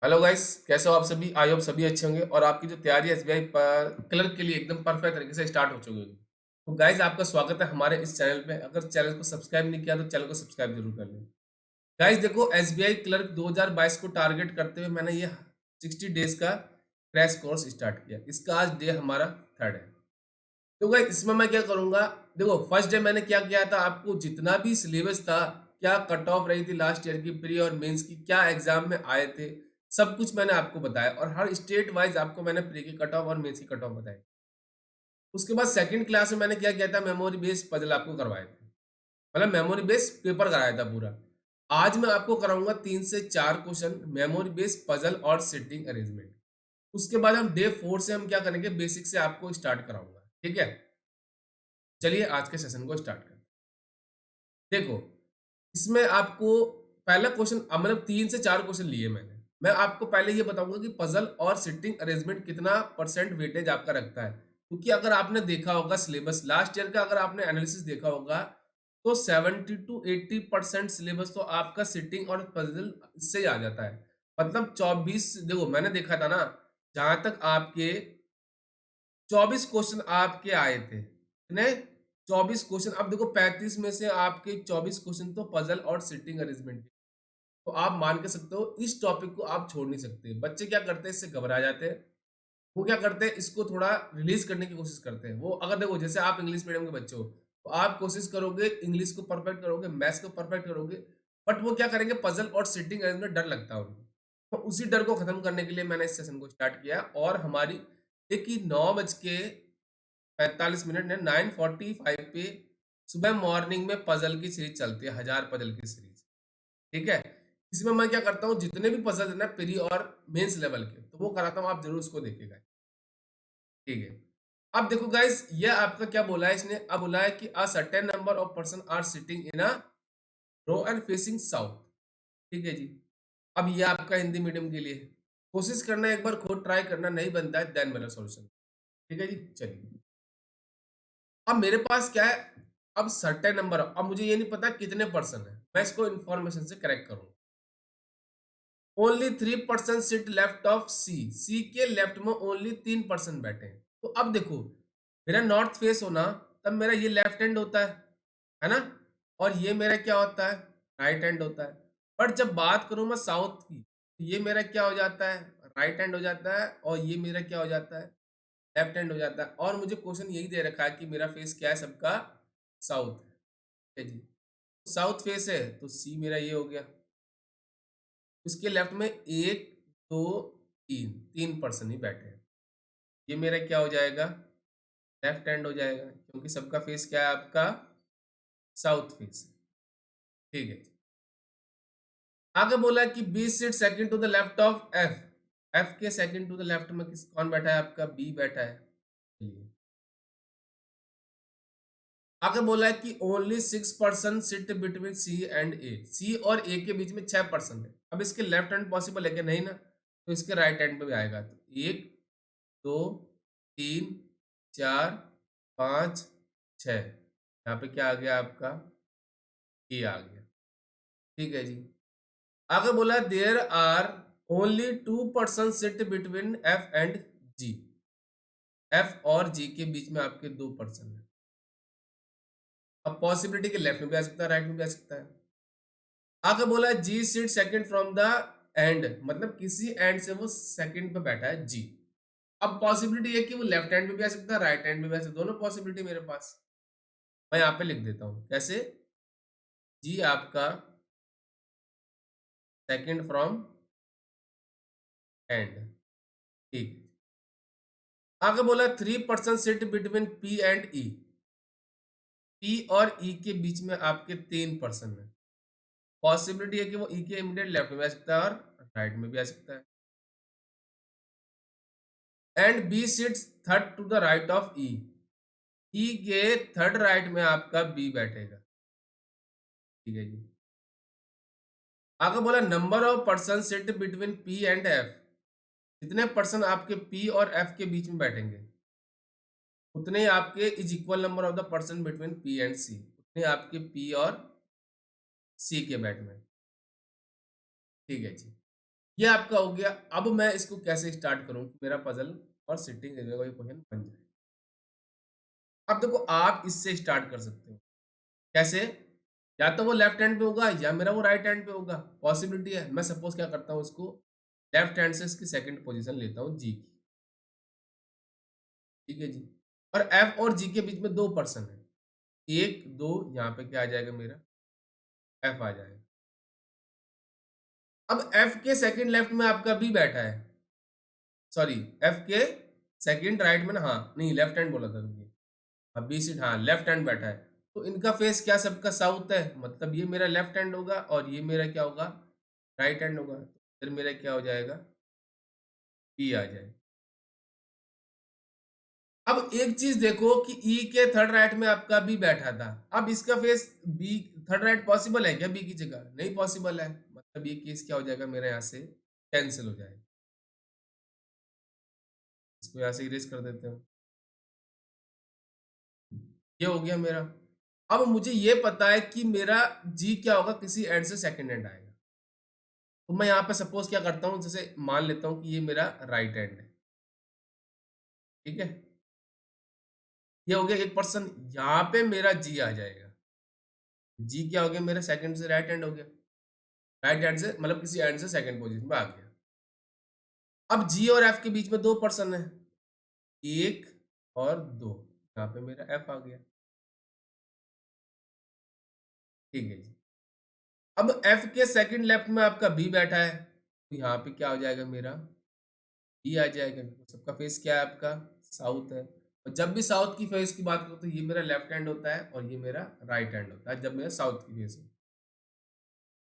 Hello guys, कैसे हो आप सभी? आई होप सभी अच्छे होंगे और आपकी जो तैयारी है एसबीआई पर क्लर्क के लिए एकदम परफेक्ट तरीके से स्टार्ट हो चुकी होगी। तो गाइस, आपका स्वागत है हमारे इस चैनल पे। अगर चैनल को सब्सक्राइब नहीं किया तो चैनल को सब्सक्राइब जरूर कर लें। गाइस देखो, एसबीआई क्लर्क 2022 को टारगेट करते हुए मैंने ये 60 डेज का क्रैश कोर्स स्टार्ट किया। इसका आज डे हमारा थर्ड है। तो गाइस इसमें मैं क्या करूंगा, देखो फर्स्ट डे मैंने क्या किया था, आपको जितना भी सिलेबस था, क्या कट ऑफ रही थी लास्ट ईयर की प्री और मेंस की, क्या एग्जाम में आए थे, सब कुछ मैंने आपको बताया और हर स्टेट वाइज आपको मैंने प्री की कट ऑफ और मेंस की कट ऑफ बताई। उसके बाद सेकंड क्लास में मैंने क्या किया था, मेमोरी बेस्ड पजल आपको करवाए थे। मतलब मेमोरी बेस्ड पेपर कराया था पूरा। आज मैं आपको कराऊंगा 3 से 4 क्वेश्चन मेमोरी बेस्ड पजल और सिटिंग अरेंजमेंट। उसके बाद हम डे 4 से हम क्या करेंगे, बेसिक से आपको स्टार्ट कराऊंगा। ठीक है, चलिए आज के सेशन को स्टार्ट करते हैं। देखो, इसमें आपको पहला क्वेश्चन, मतलब 3 से 4 क्वेश्चन लिए मैंने। मैं आपको पहले ये बताऊंगा कि पजल और सिटिंग अरेंजमेंट कितना परसेंट वेटेज आपका रखता है, क्योंकि अगर आपने देखा होगा सिलेबस लास्ट ईयर का, अगर आपने एनालिसिस देखा होगा तो 70 to 80% सिलेबस तो आपका सिटिंग और पजल इससे ही आ जाता है। मतलब 24, देखो मैंने देखा था ना, जहां तक आपके 24 क्वेश्चन आपके आए थे, कितने? 24 क्वेश्चन। अब देखो 35 में से आपके 24 क्वेश्चन तो पजल और सिटिंग अरेंजमेंट के। तो आप मान के सकते हो इस टॉपिक को आप छोड़ नहीं सकते। बच्चे क्या करते हैं, इससे घबरा जाते हैं। वो क्या करते हैं, इसको थोड़ा रिलीज करने की कोशिश करते हैं। वो अगर देखो, जैसे आप इंग्लिश मीडियम के बच्चे हो तो आप कोशिश करोगे, इंग्लिश को परफेक्ट करोगे, मैथ्स को परफेक्ट करोगे, बट वो क्या करेंगे, पजल और सिटिंग अरेंजमेंट डर लगता है उनको। तो उसी डर को खत्म करने के लिए मैंने इस सेशन को स्टार्ट किया और हमारी एक ही 9:45 है, 9:45 पे सुबह मॉर्निंग में पजल की सीरीज चलती है, 1000 पजल की सीरीज। ठीक है, इसमें मैं क्या करता हूँ, जितने भी पजल है ना प्री और मेंस लेवल के, तो वो कराता हूँ, आप जरूर उसको देखिएगा। ठीक है, अब देखो गाइस, ये आपका क्या बोला है इसने, अब बोला है कि a certain number of person are sitting in a row and facing south. ठीक है जी। अब ये आपका हिंदी मीडियम के लिए कोशिश करना, एक बार खुद ट्राई करना, नहीं बनता है देन मेरा सॉल्यूशन। ठीक है जी, चलिए। अब मेरे पास क्या है, अब सर्टेन नंबर, अब मुझे ये नहीं पता कितने पर्सन है, मैं इसको इंफॉर्मेशन से करेक्ट करूंगा। ओनली 3% सीट लेफ्ट ऑफ सी, सी के लेफ्ट में ओनली 3% बैठे हैं। तो अब देखो, मेरा नॉर्थ फेस होना, तब मेरा ये लेफ्ट हैंड होता है ना, और ये मेरा क्या होता है, राइट हैंड होता है। बट जब बात करूं मैं साउथ की, तो ये मेरा क्या हो जाता है, राइट हैंड हो जाता है, और ये मेरा क्या हो जाता है, लेफ्ट हैंड हो जाता है। और मुझे क्वेश्चन यही दे रखा है कि मेरा फेस क्या है, सबका साउथ है। ठीक है जी, साउथ फेस है तो सी मेरा ये हो गया। इसके लेफ्ट में एक, दो, तीन, 3% ही बैठे हैं। ये मेरा क्या हो जाएगा, लेफ्ट हैंड हो जाएगा, क्योंकि सबका फेस क्या है आपका, साउथ फेस। ठीक है, आगे बोला कि B seat second to the left of F, F के सेकंड टू द लेफ्ट में किस कौन बैठा है, आपका बी बैठा है। चलिए, आगे बोला है कि only 6% sit between C and A, C और ए के बीच में 6% है। अब इसके लेफ्ट हैंड पॉसिबल है कि नहीं ना, तो इसके राइट हैंड पे भी आएगा। तो एक, दो, तीन, चार, पाँच, छः, यहाँ पे क्या आ गया आपका, ए आ गया। ठीक है जी, आगे बोला there are only 2% sit between F and G, F और जी के बीच में आपके 2% है। अब पॉसिबिलिटी के लेफ्ट में भी आ सकता है, राइट में भी आ सकता है। आगे बोला G seat second from the end, मतलब किसी एंड से वो सेकंड पे बैठा है जी। अब पॉसिबिलिटी है कि वो लेफ्ट हैंड में भी आ सकता है, राइट हैंड में भी आ सकता है, दोनों पॉसिबिलिटी मेरे पास। मैं यहाँ पे लिख देता हूँ कैसे, जी आपका सेकंड फ्रॉम एंड। ठीक है, आगे बोला 3% seat between P and E, P और ई के बीच में आपके 3% है। पॉसिबिलिटी है कि वो ई के इमीडिएट लेफ्ट में भी आ सकता है और राइट में भी आ सकता है। And B sits third to the right of E, E के थर्ड राइट में आपका बी बैठेगा। ठीक है जी, आगे बोला number of person sit between P and F, जितने पर्सन आपके पी और एफ के बीच में बैठेंगे उतने ही आपके is equal number of the person between P and C, उतने आपके पी और सी के बैठ में। ठीक है जी, ये आपका हो गया। अब मैं इसको कैसे स्टार्ट करूँ कि मेरा पज़ल और सिटिंग एरिया का क्वेश्चन बन जाए। अब देखो आप इससे स्टार्ट कर सकते हो। कैसे? या तो वो लेफ्ट हैंड पे होगा या मेरा वो राइट हैंड पे होगा, पॉसिबिलिटी है। मैं सपोज़ क्या करता हूँ इसको लेफ्ट हैंड से इसकी सेकंड पोज़ीशन लेता हूँ जी की, ठीक है जी? और एफ और जी के बीच में 2 पर्सन हैं। 1, 2 यहाँ पे क्या आ जाएगा मेरा एफ आ जाएगा। अब एफ के सेकंड लेफ्ट में आपका बी बैठा है। सॉरी, एफ के सेकंड राइट में ना, हाँ, नहीं लेफ्ट हैंड बोला था रुकिए। हाँ, बी सीट, हाँ, लेफ्ट हैंड बैठा है। तो इनका फेस क्या सबका साउथ है, मतलब ये मेरा लेफ्ट हैंड होगा और ये मेरा क्या होगा राइट हैंड होगा। तो फिर मेरा क्या हो जाएगा बी आ जाएगा। अब एक चीज देखो कि ई के थर्ड राइट में आपका बी बैठा था। अब इसका face B third right possible है क्या बी की जगह? नहीं पॉसिबल है। मतलब ये केस क्या हो जाएगा मेरा यहाँ से कैंसिल हो जाएगा। इसको यहाँ से इरेज कर देते हो। ये हो गया मेरा। अब मुझे ये पता है कि मेरा जी क्या होगा, किसी एंड से सेकंड एंड आएगा। तो मैं यहाँ पे सपोज क्या करता हूँ, जैसे मान लेता हूँ कि ये मेरा राइट हैंड है, ठीक है? ये हो गया एक पर्सन। यहाँ पे मेरा जी आ जाएगा। जी क्या हो गया मेरा सेकंड से राइट हैंड हो गया। राइट हैंड से मतलब किसी हैंड से सेकंड पोजीशन में आ गया। अब जी और एफ के बीच में 2 पर्सन है, 1 और 2। यहाँ पे मेरा एफ आ गया, ठीक है जी। अब एफ के सेकंड लेफ्ट में आपका बी बैठा है, तो यहाँ पे क्या हो जाएगा मेरा बी आ जाएगा। सबका फेस क्या है आपका साउथ है। और जब भी साउथ की फेस की बात करो तो ये मेरा लेफ्ट हैंड होता है और ये मेरा राइट हैंड होता है जब मेरा साउथ की फेस हो,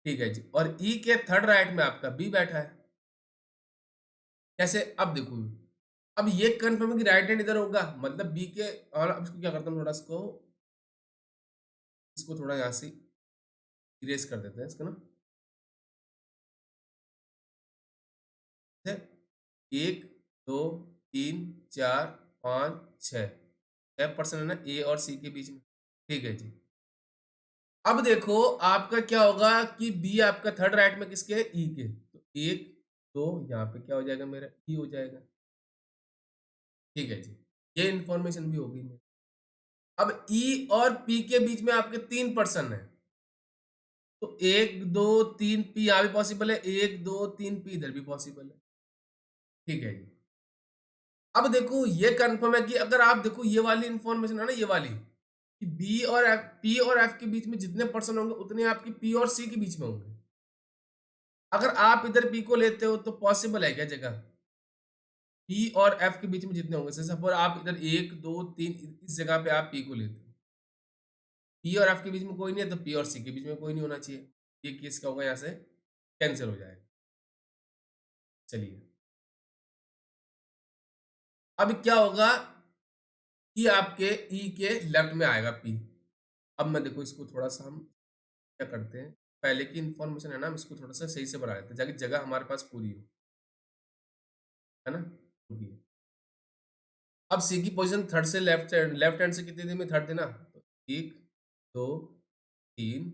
ठीक है जी। और ई के थर्ड राइट में आपका बी बैठा है। कैसे? अब देखो, अब ये कंफर्म है कि राइट हैंड इधर होगा, मतलब बी के। और अब इसको क्या करता हूँ, थोड़ा इसको थोड़ा यहाँ से इरेज कर देते हैं इसको ना। ठीक है? 1, 2, 3, 4, 5, 6, 6 पर्सन है ना ए और सी के बीच में, ठीक है जी। अब देखो आपका क्या होगा कि बी आपका थर्ड राइट में किसके ई के, तो 1, 2 यहाँ पे क्या हो जाएगा मेरा ई हो जाएगा, ठीक है जी। ये इन्फॉर्मेशन भी होगी मेरी। अब ई और पी के बीच में आपके 3 पर्सन है, तो 1, 2, 3 पी यहाँ भी पॉसिबल है, 1, 2, 3 पी इधर भी पॉसिबल है, ठीक है जी। अब देखो ये कंफर्म है कि अगर आप देखो ये वाली इन्फॉर्मेशन है ना, ये वाली कि बी और एफ, पी और एफ के बीच में जितने पर्सन होंगे उतने आपकी पी और सी के बीच में होंगे। अगर आप इधर पी को लेते हो तो पॉसिबल है क्या जगह पी और एफ के बीच में जितने होंगे, जैसे सपोज आप इधर 1, 2, 3 इस जगह पे आप पी को लेते हो, पी और एफ के बीच में कोई नहीं है तो पी और सी के बीच में कोई नहीं होना चाहिए। ये केस क्या होगा यहाँ से कैंसिल हो जाएगा। चलिए, अब क्या होगा कि आपके ई के लेफ्ट में आएगा पी। अब मैं देखो इसको थोड़ा सा हम क्या करते हैं, पहले की इन्फॉर्मेशन है ना, हम इसको थोड़ा सा सही से बना लेते हैं ताकि जगह हमारे पास पूरी हो, है ना? रुकिए। अब सी की पोजीशन थर्ड से लेफ्ट हैंड से कितनी देर में थर्ड देना, तो 1, 2, 3,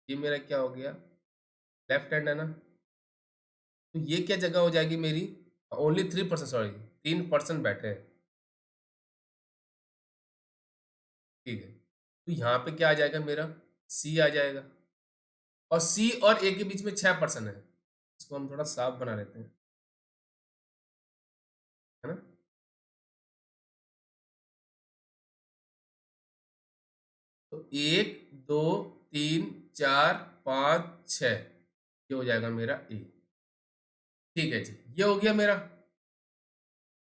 ये मेरा क्या हो गया लेफ्ट हैंड है ना, तो ये क्या जगह हो जाएगी मेरी ओनली 3 पर्सन, सॉरी 3 पर्सन बैठे हैं, ठीक है। तो यहाँ पे क्या आ जाएगा मेरा सी आ जाएगा। और सी और ए के बीच में 6 पर्सन है, इसको हम थोड़ा साफ बना लेते हैं, है ना? तो 1, 2, 3, 4, 5, 6, ये हो जाएगा मेरा ए, ठीक है जी। ये हो गया मेरा।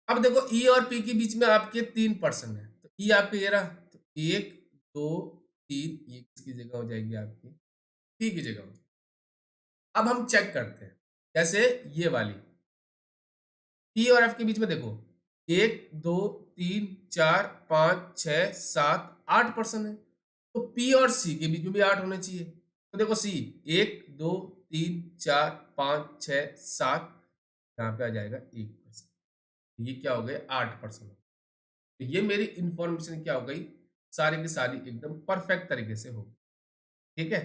अब देखो ई और पी के बीच में आपके 3 पर्सन है, तो ई आपके ये रहा, तो 1, 2, 3, ये किसकी जगह हो जाएगी आपकी पी की जगह हो जाएगी। अब हम चेक करते हैं कैसे, ये वाली पी और एफ के बीच में देखो 1, 2, 3, 4, 5, 6, 7, 8 पर्सन है, तो पी और सी के बीच में भी 8 होने चाहिए। तो देखो सी 1, 2, 3, 4, 5, 6, 7, यहाँ पे आ जाएगा 1 पर्सन। ये क्या हो गए 8 पर्सन। तो ये मेरी इंफॉर्मेशन क्या हो गई, सारी की सारी एकदम परफेक्ट तरीके से हो, ठीक है।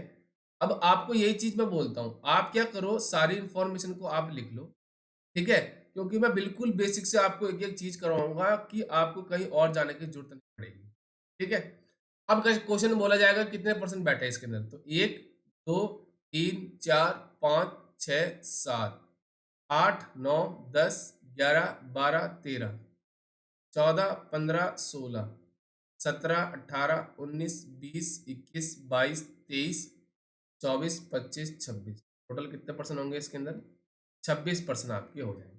अब आपको यही चीज मैं बोलता हूँ, आप क्या करो, सारी इंफॉर्मेशन को आप लिख लो, ठीक है? क्योंकि मैं बिल्कुल बेसिक से आपको एक-एक चीज़ करवाऊँगा कि आपको कहीं और जाने की ज़रूरत नहीं पड़ेगी, ठीक है? अब क्वेश्चन बोला जाएगा कितने परसेंट बैठे हैं इसके अंदर, तो 1, 2, 3, 4, 5, 6, 7, 8, 9, 10, 11, 12, 13, 14, 15, 16, 17, 18, 19, 20, 21, 22, 23, 24, 25, 26, टोटल कितने परसेंट होंगे इसके अंदर? 26% आपके हो जाएँगे।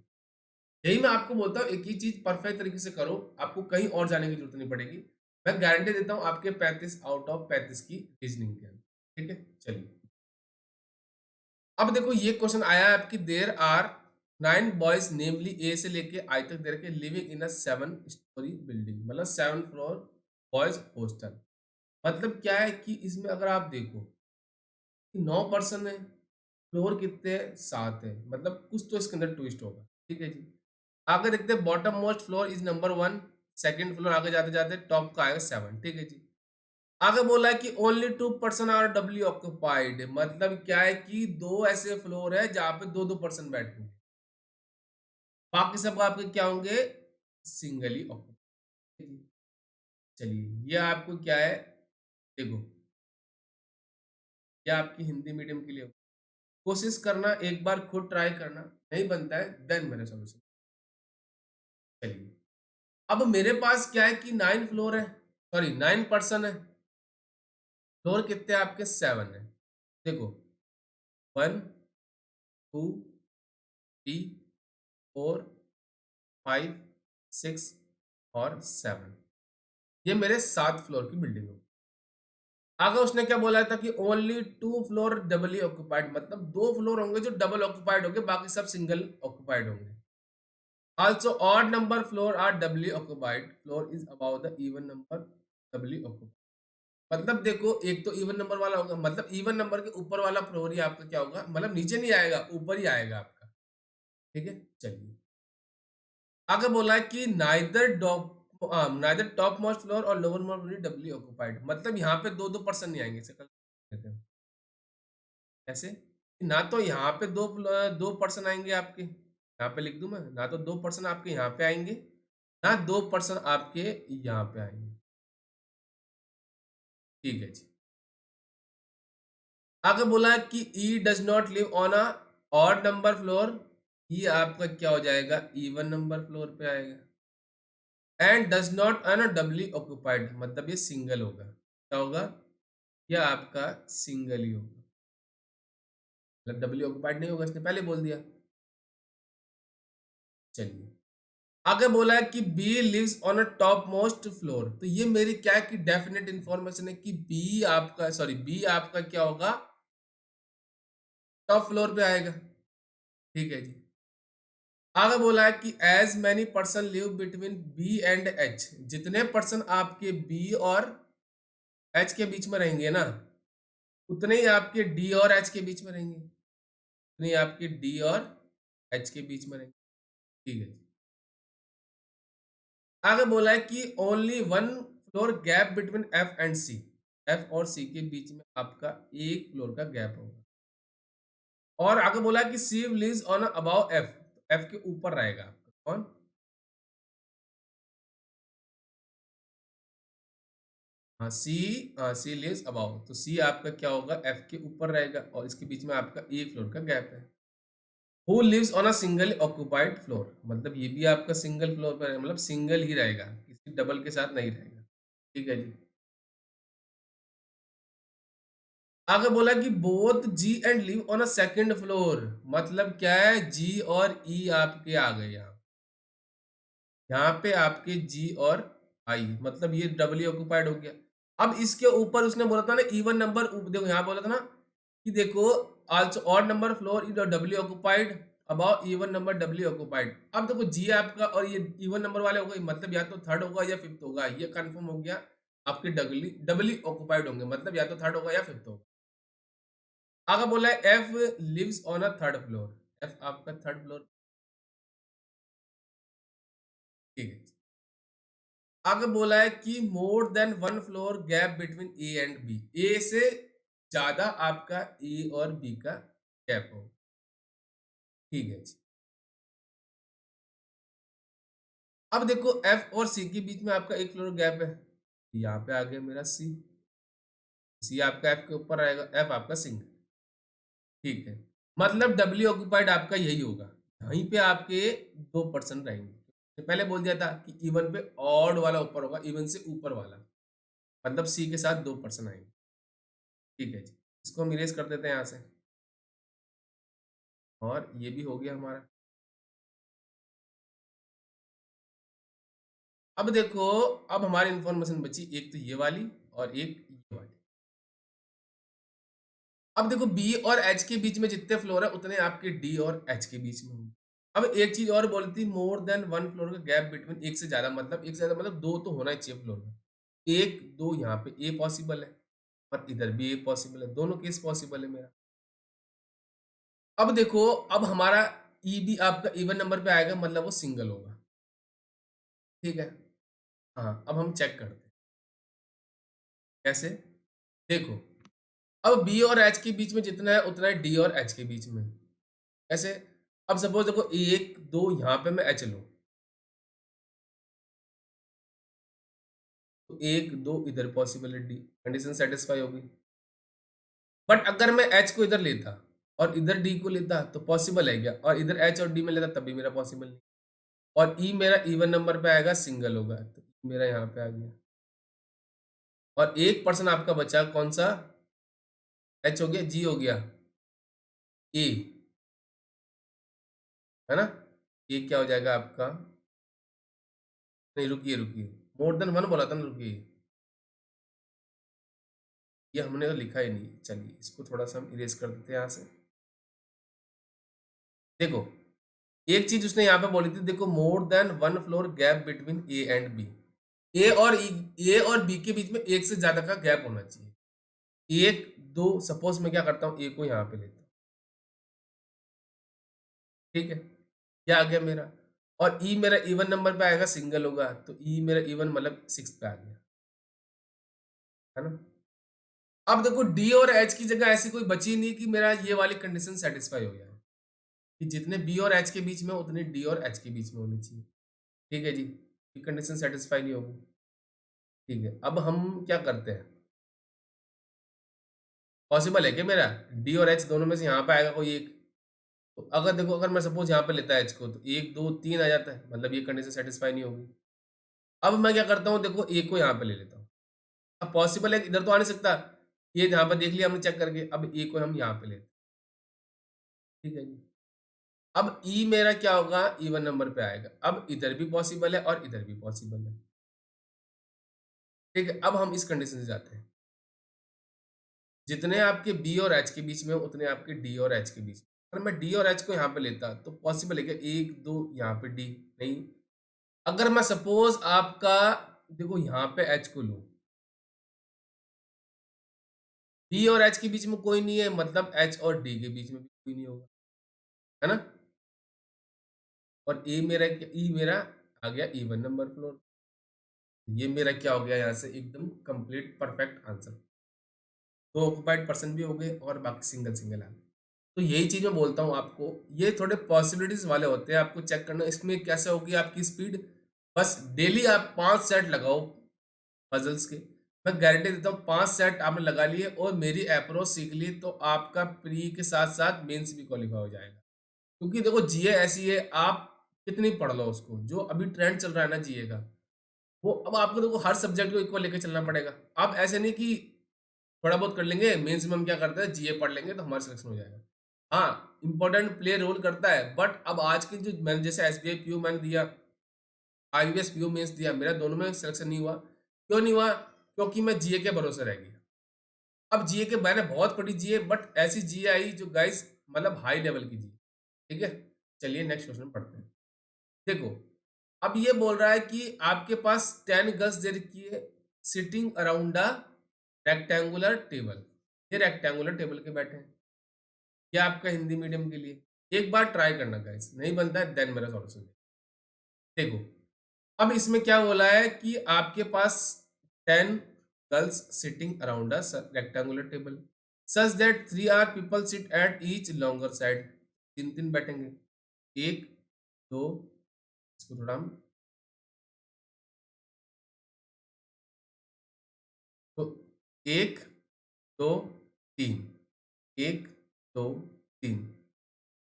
यही मैं आपको बोलता हूँ, एक ही चीज़ परफेक्ट तरीके से करो, आपको कहीं और जाने की ज़रूरत नहीं पड़ेगी। मैं गारंटी देता हूँ आपके 35 आउट ऑफ 35 की रीज़निंग के अंदर, ठीक है? चलिए, अब देखो ये क्वेश्चन आया है आपकी, देयर आर 9 बॉयज़ नेमली ए से लेके आई तक देयर के living in a 7 story building, मतलब 7 फ्लोर बॉयज़ हॉस्टल। मतलब क्या है कि इसमें अगर आप देखो कि 9 पर्सन है, फ्लोर कितने हैं? 7 है, मतलब कुछ तो इसके अंदर ट्विस्ट होगा, ठीक है जी। आगे देखते हैं, bottom most floor is number 1, second floor आगे जाते-जाते टॉप का आएगा 7, ठीक है जी। आगे बोला है कि only 2 person are doubly occupied, मतलब क्या है कि 2 ऐसे फ्लोर है जहाँ पे 2-2 पर्सन बैठेंगे। बाकी सब आपके क्या होंगे? Singly occupied. चलिए, ये आपको क्या है? देखो, ये आपकी हिंदी मीडियम के लिए होगा। कोशिश करना, एक बार खुद ट्राई करना, नहीं बनता है देन मेरे सॉल्यूशन। चलिए, अब मेरे पास क्या है कि 9 फ्लोर है, सॉरी 9 पर्सन है, फ्लोर कितने आपके? 7 है। देखो, 1, 2, 3, 4, 5, 6 और 7, ये मेरे 7 फ्लोर की बिल्डिंग होगी। आगे उसने क्या बोला था कि ओनली 2 फ्लोर डबली ऑक्यूपाइड, मतलब 2 फ्लोर होंगे जो डबल ऑक्यूपाइड होंगे, बाकी सब सिंगल ऑक्यूपाइड होंगे। Also odd number floor are doubly occupied, floor is about the even number doubly occupied. मतलब देखो, एक तो इवन नंबर वाला होगा, मतलब इवन नंबर के ऊपर वाला फ्लोर ही आपका क्या होगा, मतलब नीचे नहीं आएगा, ऊपर ही आएगा आपका, ठीक है? चलिए, आगे बोला है कि नाइदर टॉप मोस्ट फ्लोर और लोअर मोस्ट फ्लोर डबली ऑक्यूपाइड, मतलब यहाँ पे 2-2 पर्सन नहीं आएंगे, इसे कर लेते हैं। कैसे? ना तो यहाँ पे 2 पर्सन आएंगे आपके, यहाँ पे लिख दूं मैं, ना तो 2 पर्सन आपके यहाँ पे आएंगे, ना 2 पर्सन आपके यहाँ पे आएंगे, ठीक है जी। आगे बोला है कि E does not live on a odd number floor, ये आपका क्या हो जाएगा? इवन नंबर फ्लोर पे आएगा। And does not un doubly occupied, मतलब ये सिंगल होगा, क्या होगा? यह आपका सिंगल ही होगा, मतलब डबली ऑक्यूपाइड नहीं होगा, इसने पहले बोल दिया। चलिए, आगे बोला है कि B lives on a top most floor, तो ये मेरी क्या है कि डेफिनेट इंफॉर्मेशन है कि बी आपका क्या होगा? टॉप फ्लोर पे आएगा, ठीक है जी। आगे बोला है कि as many person live between B and H, जितने पर्सन आपके बी और एच के बीच में रहेंगे ना, उतने ही आपके डी और एच के बीच में रहेंगे, उतने ही आपके डी और एच के बीच में रहेंगे, ठीक है जी। आगे बोला है कि only one floor gap between F and C, F और सी के बीच में आपका एक फ्लोर का गैप होगा। और आगे बोला है कि C lives on above F, F के ऊपर रहेगा आपका कौन? हाँ, सी लिव्स अबाउ, तो सी आपका क्या होगा? एफ के ऊपर रहेगा और इसके बीच में आपका एक फ्लोर का गैप है। Who lives on a single occupied floor, मतलब ये भी आपका सिंगल फ्लोर पर है, मतलब सिंगल ही रहेगा, किसी डबल के साथ नहीं रहेगा, ठीक है जी। आगे बोला कि both G and live on a second floor, मतलब क्या है? जी और ई आपके आ गए यहाँ पे आपके जी और आई, मतलब ये डबली ऑक्यूपाइड हो गया। अब इसके ऊपर उसने बोला था ना इवन नंबर, देखो यहाँ बोला था ना कि देखो, also odd number floor is doubly occupied about even number doubly occupied. अब देखो जी आपका और ये इवन नंबर वाले हो गए, मतलब या तो थर्ड होगा या फिफ्थ होगा, ये कंफर्म हो गया। आपके डबली डबली ऑक्यूपाइड होंगे, मतलब या तो थर्ड होगा या फिफ्थ होगा। आगे बोला है F lives on a third floor, F आपका थर्ड फ्लोर, ठीक है। आगे बोला है कि more than one floor gap between A and B, A से ज़्यादा आपका ए और बी का गैप हो। ठीक है जी। अब देखो एफ और सी के बीच में आपका 1 फ्लोर गैप है। यहाँ पे आ गया मेरा सी। सी आपका एफ के ऊपर आएगा, एफ आपका सिंगल। ठीक है। मतलब डब्ल्यू ऑक्यूपाइड आपका यही होगा। यहीं पे आपके 2% रहेंगे। तो पहले बोल दिया था कि इवन पे ऑड वाला ऊपर होगा, इवन से ऊपर वाला। मतलब सी के साथ 2% आएंगे। ठीक है जी। इसको हम इरेज कर देते हैं यहाँ से। और ये भी हो गया हमारा। अब देखो, अब हमारी इंफॉर्मेशन बची एक तो ये वाली और एक ये वाली। अब देखो बी और एच के बीच में जितने फ्लोर है उतने आपके डी और एच के बीच में होंगे। अब एक चीज और बोली थी, मोर देन वन फ्लोर का गैप बिटवीन, एक से ज्यादा मतलब, एक से ज्यादा मतलब दो तो होना ही चाहिए फ्लोर में। एक दो यहाँ पे ए पॉसिबल है और इधर भी ए पॉसिबल है, दोनों केस पॉसिबल है मेरा। अब देखो, अब हमारा ई भी आपका इवन नंबर पे आएगा, मतलब वो सिंगल होगा। ठीक है। हाँ, अब हम चेक करते हैं कैसे। देखो, अब बी और एच के बीच में जितना है उतना है डी और एच के बीच में। कैसे? अब सपोज देखो, एक दो यहाँ पे मैं एच लूं, तो एक दो इधर पॉसिबिलिटी, कंडीशन सेटिस्फाई होगी। बट अगर मैं एच को इधर लेता और इधर डी को लेता तो पॉसिबल है क्या? और इधर एच और डी में लेता तब भी मेरा पॉसिबल नहीं। और ई मेरा इवन नंबर पे आएगा, सिंगल होगा, तो E मेरा यहाँ पे आ गया। और 1% आपका बचा कौन सा? एच हो गया, जी हो गया, ए, है ना? ये क्या हो जाएगा आपका? नहीं, रुकिए रुकिए, मोर देन वन बोला था ना, रुकिए, ये हमने तो लिखा ही नहीं। चलिए इसको थोड़ा सा हम इरेज कर देते हैं यहाँ से। देखो, एक चीज उसने यहाँ पे बोली थी, देखो, more than one floor gap between A and B. A और बी के बीच में एक से ज्यादा का गैप होना चाहिए। एक दो, सपोज मैं क्या करता हूँ, ए को यहाँ पे लेता हूँ। ठीक है, क्या आ गया मेरा? और ई मेरा इवन नंबर पे आएगा, सिंगल होगा, तो ई मेरा इवन मतलब 6 पे आ गया, है ना? अब देखो, डी और एच की जगह ऐसी कोई बची नहीं कि मेरा ये वाली कंडीशन सेटिस्फाई हो जाए, कि जितने बी और एच के बीच में उतने डी और एच के बीच में होनी चाहिए। ठीक है जी, ये कंडीशन सेटिस्फाई नहीं होगी। ठीक है, अब हम क्या करते हैं, पॉसिबल है क्या मेरा डी और एच दोनों में से यहाँ पे आएगा कोई एक? तो अगर देखो, अगर मैं सपोज यहाँ पे लेता है एच को, तो एक दो तीन आ जाता है, मतलब ये कंडीशन सेटिस्फाई नहीं होगी। अब मैं क्या करता हूँ, देखो, ए को यहाँ पे ले लेता हूँ। अब पॉसिबल है कि इधर तो आ नहीं सकता, ये यहाँ पे देख लिया हमने चेक करके, अब ए को हम यहाँ पे लेते हैं। ठीक है जी। अब ई मेरा क्या होगा, इवन नंबर पे आएगा। अब इधर भी पॉसिबल है और इधर भी पॉसिबल है। ठीक है, अब हम इस कंडीशन से जाते हैं, जितने आपके बी और एच के बीच में उतने आपके डी और एच के बीच में। अगर मैं डी और एच को यहाँ पे लेता तो पॉसिबल है कि एक दो यहाँ पे डी, नहीं। अगर मैं सपोज आपका, देखो, यहाँ पे एच को लूं, बी और एच के बीच में कोई नहीं है, मतलब एच और डी के बीच में भी कोई नहीं होगा, है ना? और ए मेरा, ई मेरा आ गया इवन नंबर फ्लोर। ये मेरा क्या हो गया यहाँ से, एकदम कंप्लीट परफेक्ट आंसर। दो ऑक्युपाइड पर्सन भी हो गए और बाकी सिंगल सिंगल आ गए। तो यही चीज मैं बोलता हूँ आपको, ये थोड़े पॉसिबिलिटीज वाले होते हैं, आपको चेक करना इसमें कैसे होगी आपकी स्पीड। बस डेली आप 5 सेट लगाओ पजल्स के। मैं गारंटी देता हूँ 5 सेट आपने लगा लिए और मेरी अप्रोच सीख ली, तो आपका प्री के साथ साथ मेंस भी क्वालिफाई हो जाएगा। क्योंकि देखो, जीए ऐसी है, आप कितनी पढ़ लो उसको, जो अभी ट्रेंड चल रहा है ना जीए का, वो अब आपको देखो हर सब्जेक्ट को इक्वल लेके चलना पड़ेगा। आप ऐसे नहीं कि थोड़ा बहुत कर लेंगे, मेंस में हम क्या करते हैं, जीए पढ़ लेंगे तो हमारा सिलेक्शन हो जाएगा। हाँ, इंपॉर्टेंट प्ले रोल करता है, बट अब आज की जो मैंने जैसे एसबीआई पीओ मैंने दिया, आईबीएस पीओ मेंस दिया, मेरा दोनों में सिलेक्शन नहीं हुआ। क्यों नहीं हुआ? क्योंकि मैं जीए के भरोसे रह गया। अब जीए के मैंने बहुत पढ़ी जीए, बट ऐसी जीए आई जो गाइस, मतलब हाई लेवल की जीए। ठीक है, चलिए नेक्स्ट क्वेश्चन पढ़ते हैं। देखो, अब ये बोल रहा है कि आपके पास 10 गर्ल्स दे रखी है, sitting around a rectangular table. ये रेक्टेंगुलर टेबल के बैठे हैं। ये आपका हिंदी मीडियम के लिए एक बार ट्राई करना गाइस, नहीं बनता है देन मेरा सॉल्यूशन। देखो, अब इसमें क्या बोला है कि आपके पास 10 girls sitting around a rectangular table. Such that 3 are people sit at each longer side, तीन तीन बैठेंगे, एक दो, इसको थोड़ा हम, तो एक दो तीन, एक दो तीन,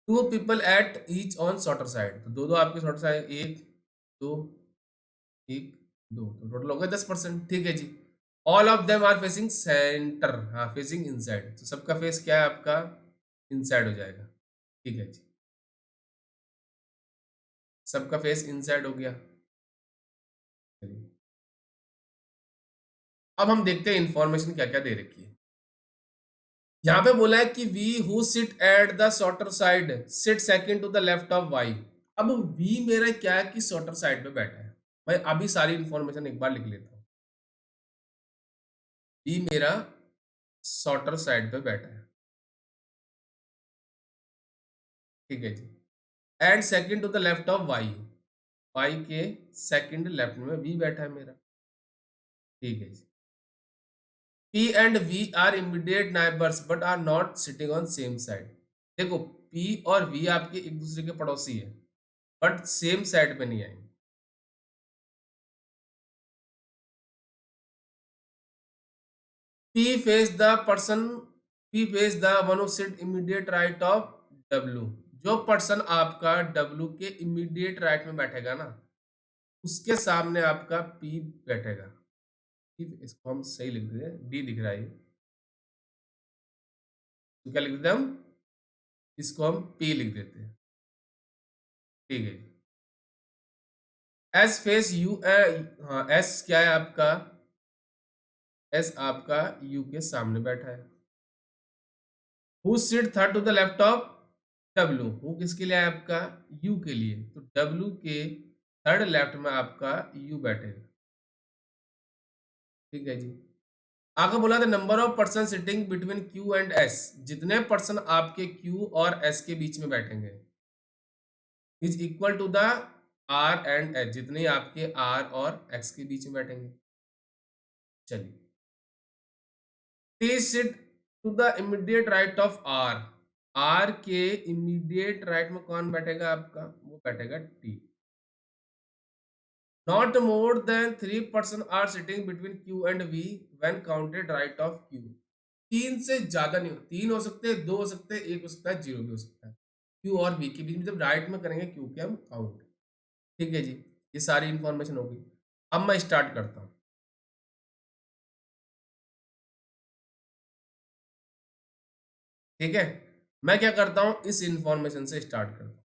2 people at each on shorter side, तो दो दो आपके शॉर्टर साइड, एक दो, एक दो, तो टोटल हो गया 10%। ठीक है जी। All of them are facing centre, हाँ फेसिंग इनसाइड, तो सबका फेस क्या है आपका, इनसाइड हो जाएगा। ठीक है जी, सबका फेस इनसाइड हो गया। चलिए, अब हम देखते हैं इंफॉर्मेशन क्या क्या दे रखी है। यहाँ पे बोला है कि V who sit at the shorter side sit second to the left of Y. अब वी मेरा क्या है कि शॉर्टर साइड पे बैठा है। मैं अभी सारी इंफॉर्मेशन एक बार लिख लेता हूँ। वी मेरा शॉर्टर साइड पे बैठा है। ठीक है जी। And second to the left of Y, Y के सेकंड लेफ्ट में वी बैठा है मेरा। ठीक है जी। P and V are immediate neighbours but are not sitting on same side. देखो P और V आपके एक दूसरे के पड़ोसी है, बट सेम साइड पे नहीं आएंगे। P face the person, P face the one who sit immediate right of W। जो पर्सन आपका W के इमीडिएट राइट में बैठेगा ना, उसके सामने आपका P बैठेगा। इसको हम सही लिख देते हैं, D दिख रहा है ये। तो क्या लिख देते हैं हम, इसको हम P लिख देते हैं। ठीक है। एस फेस यू, हाँ एस क्या है आपका, एस आपका यू के सामने बैठा है। Who seat third to the left of W, who किसके लिए है आपका, यू के लिए, तो डब्ल्यू के थर्ड लेफ्ट में आपका यू बैठेगा। ठीक है जी। आगे बोला था number of person sitting between Q and S, जितने पर्सन आपके क्यू और एस के बीच में बैठेंगे is equal to the R and H, जितने आपके आर और एक्स के बीच में बैठेंगे। चलिए, T sit to the immediate right of R, R के इमीडिएट राइट में कौन बैठेगा आपका, वो बैठेगा T. Not more than 3 person are sitting between Q and V when counted right of Q. तीन से ज्यादा नहीं हो, तीन हो सकते हैं, दो हो सकते हैं, एक हो सकता है, जीरो भी हो सकता है। क्यू और वी के बीच में जब राइट में करेंगे क्यू के हम काउंट। ठीक है जी, ये सारी इंफॉर्मेशन होगी। अब मैं स्टार्ट करता हूँ। ठीक है, मैं क्या करता हूँ, इस इंफॉर्मेशन से स्टार्ट करता हूँ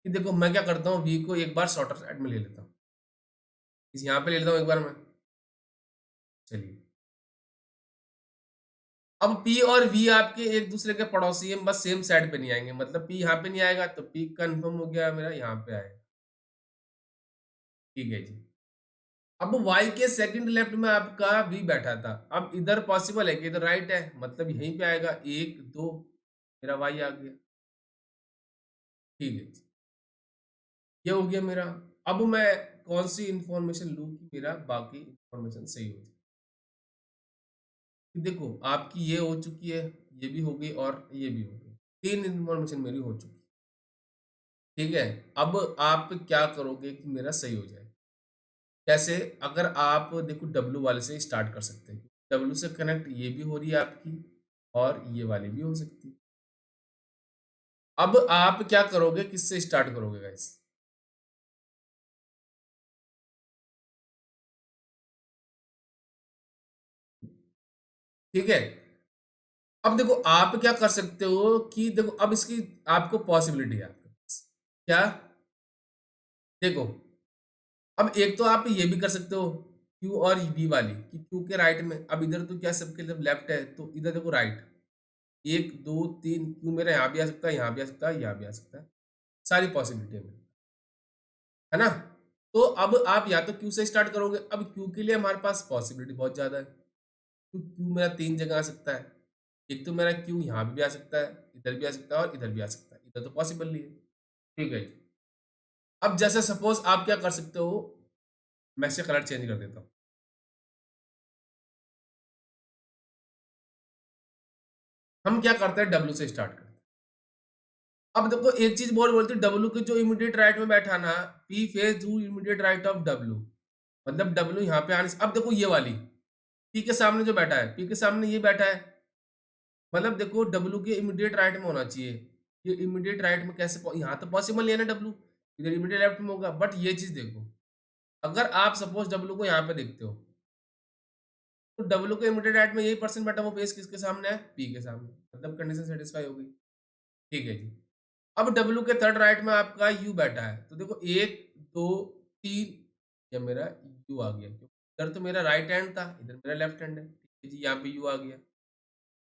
कि देखो मैं क्या करता हूँ, वी को एक बार शॉर्टर साइड में ले लेता हूँ, इस यहाँ पे ले लेता हूँ एक बार मैं। चलिए, अब P और V आपके एक दूसरे के पड़ोसी हैं, बस सेम साइड पे नहीं आएंगे, मतलब P यहाँ पे नहीं आएगा तो P कंफर्म हो गया मेरा, यहाँ पे आएगा। ठीक है जी। अब Y के सेकंड लेफ्ट में आपका V बैठा था, अब इधर पॉसिबल है कि इधर राइट है, मतलब यहीं पे आएगा, एक दो, मेरा Y आ गया। ठीक है जी, ये हो गया मेरा। अब मैं कौन सी इंफॉर्मेशन लूँ कि मेरा बाकी इंफॉर्मेशन सही हो जाए। कि देखो आपकी ये हो चुकी है, ये भी हो गई और ये भी हो गई, तीन इंफॉर्मेशन मेरी हो चुकी। ठीक है, अब आप क्या करोगे कि मेरा सही हो जाए। कैसे, अगर आप देखो डब्लू वाले से स्टार्ट कर सकते हैं, डब्लू से कनेक्ट ये भी हो रही है आपकी और ये वाली भी हो सकती है। अब आप क्या करोगे, किससे स्टार्ट करोगे गाइस। ठीक है, अब देखो आप क्या कर सकते हो कि देखो अब इसकी आपको पॉसिबिलिटी है आपके पास क्या, देखो अब एक तो आप ये भी कर सकते हो क्यू और बी वाली, कि क्यू के राइट में, अब इधर तो क्या सबके जब लेफ्ट है तो इधर देखो राइट, एक दो तीन, क्यू मेरा यहाँ भी आ सकता है, यहाँ भी आ सकता है, यहाँ भी आ सकता है, सारी पॉसिबिलिटी है ना। तो अब आप या तो क्यू से स्टार्ट करोगे, अब क्यू के लिए हमारे पास पॉसिबिलिटी बहुत ज्यादा है, तो क्यू मेरा तीन जगह आ सकता है। एक तो मेरा क्यू यहाँ भी आ सकता है, इधर भी आ सकता है और इधर भी आ सकता है, इधर तो पॉसिबल नहीं है। ठीक है जी। अब जैसे सपोज आप क्या कर सकते हो, मैं से कलर चेंज कर देता हूँ। हम क्या करते हैं, डब्ल्यू से स्टार्ट करते हैं। अब देखो एक चीज बोलती है, डब्ल्यू के जो इमीडिएट राइट में बैठा ना, P phase two immediate right of W, मतलब डब्ल्यू यहाँ पे आने से, अब देखो ये वाली पी के सामने जो बैठा है, पी के सामने ये बैठा है, मतलब देखो डब्ल्यू के इमीडिएट राइट में होना चाहिए। ये इमीडिएट राइट में कैसे यहाँ तो पॉसिबल नहीं है ना, डब्ल्यू इधर इमीडिएट लेफ्ट में होगा। बट ये चीज देखो, अगर आप सपोज डब्ल्यू को यहाँ पे देखते हो, तो डब्ल्यू के इमीडिएट राइट में यही पर्सन बैठा, वो बेस किसके सामने है, पी के सामने, मतलब कंडीशन सेटिस्फाई हो गई। ठीक है जी। अब डब्ल्यू के थर्ड राइट में आपका यू बैठा है, तो देखो एक दो तीन, ये मेरा यू आ गया, इधर तो मेरा राइट हैंड था, इधर मेरा लेफ्ट हैंड है। ठीक है जी, यहाँ पे यू आ गया,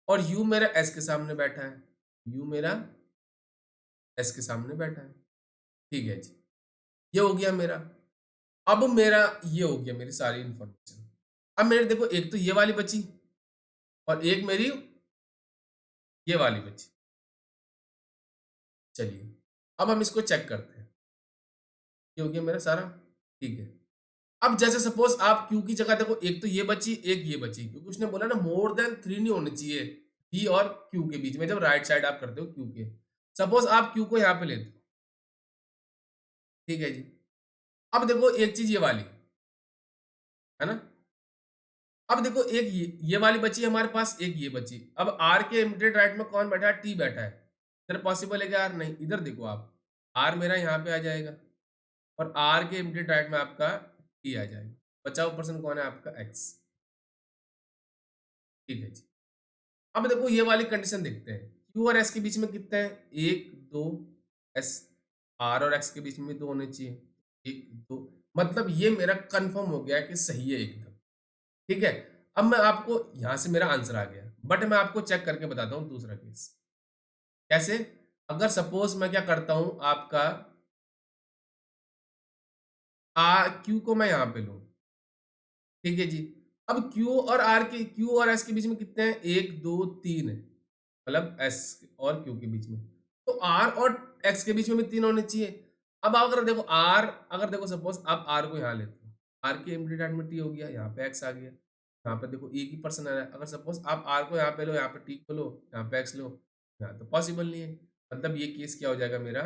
और यू मेरा एस के सामने बैठा है, यू मेरा एस के सामने बैठा है। ठीक है जी, ये हो गया मेरा। अब मेरा ये हो गया मेरी सारी इंफॉर्मेशन। अब मेरे देखो एक तो ये वाली बची, और एक मेरी ये वाली बची। चलिए अब हम इसको चेक करते हैं। ये हो गया मेरा सारा। ठीक है, अब जैसे सपोज आप क्यू की जगह देखो, एक तो ये बची, एक ये बची, क्योंकि उसने बोला ना मोर देन 3 नहीं होने चाहिए पी और क्यू के बीच में, जब राइट साइड आप करते हो क्यू के। सपोज आप क्यू को यहाँ पे लेते हो। ठीक है जी। अब देखो एक चीज ये वाली है ना, अब देखो एक ये वाली बची हमारे पास, एक ये बची। अब आर के इमीडिएट राइट में कौन बैठा है, टी बैठा है। इधर पॉसिबल है क्या, आर नहीं, इधर देखो आप, आर मेरा यहाँ पे आ जाएगा, और आर के इमीडिएट राइट में आपका टी आ जाएगा। बचा हुआ पर्सन कौन है, आपका एक्स। ठीक है जी। अब देखो ये वाली कंडीशन देखते हैं, क्यू और एस के बीच में कितने हैं, एक दो, एस आर और एक्स के बीच में भी दो होने चाहिए, एक दो, मतलब ये मेरा कंफर्म हो गया कि सही है एकदम। ठीक है, अब मैं आपको यहां से मेरा आंसर आ गया, बट मैं आपको चेक करके बताता हूँ दूसरा केस कैसे। अगर सपोज मैं क्या करता हूं, आपका क्यू को मैं यहां पे लूं। ठीक है जी। अब क्यू और आर के, क्यू और एस के बीच में कितने हैं, एक दो तीन है, मतलब एस और क्यू के बीच में, तो आर और एक्स के बीच में भी तीन होने चाहिए। अब अगर देखो आर, अगर देखो सपोज आप आर को यहाँ लेते हो, आर के इमीडिएट में टी हो गया, यहाँ पे एक्स आ गया, यहाँ पे देखो एक ही पर्सन आ रहा है। अगर सपोज आप आर को यहाँ पे लो, यहाँ पे टी को लो, यहाँ पे एक्स लो, यहाँ तो पॉसिबल नहीं है, मतलब ये केस क्या हो जाएगा मेरा,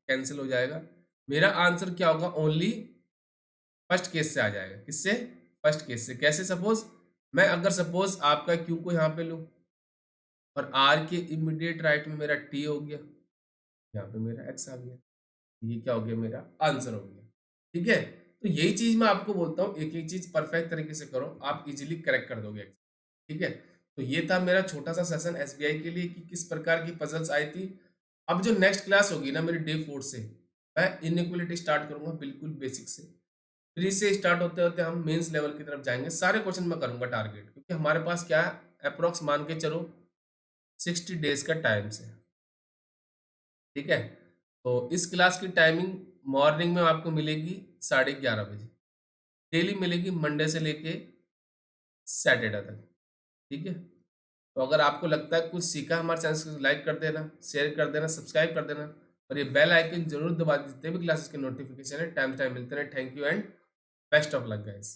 कैंसिल हो जाएगा। मेरा आंसर क्या होगा, ओनली फर्स्ट केस से आ जाएगा। किससे, फर्स्ट केस से। कैसे, सपोज मैं अगर सपोज आपका क्यू को यहाँ पे लूँ, और आर के इमीडिएट राइट में मेरा टी हो गया, यहाँ पे मेरा एक्स आ गया, ये क्या हो गया, मेरा आंसर हो गया। ठीक है, तो यही चीज मैं आपको बोलता हूँ, एक एक चीज परफेक्ट तरीके से करो, आप इजीली करेक्ट कर दोगे। ठीक है, तो ये था मेरा छोटा सा सेशन एसबीआई के लिए कि किस प्रकार की पजल्स आई थी। अब जो नेक्स्ट क्लास होगी ना मेरी डे 4 से, मैं इनइक्वलिटी स्टार्ट करूंगा बिल्कुल बेसिक से, 3 से स्टार्ट होते होते हम मेंस लेवल की तरफ जाएंगे। सारे क्वेश्चन मैं करूंगा टारगेट, क्योंकि हमारे पास क्या है, अप्रोक्स मान के चलो 60 डेज का टाइम से। ठीक है, तो इस क्लास की टाइमिंग मॉर्निंग में आपको मिलेगी 11:30 बजे, डेली मिलेगी मंडे से लेके सैटरडे तक। ठीक है, तो अगर आपको लगता है कुछ सीखा हमारे चैनल को, लाइक कर देना, शेयर कर देना, सब्सक्राइब कर देना, और ये बेल आइकन जरूर दबा, जितने भी क्लासेस के नोटिफिकेशन है टाइम टाइम मिलते रहे। Thank you and best of luck guys.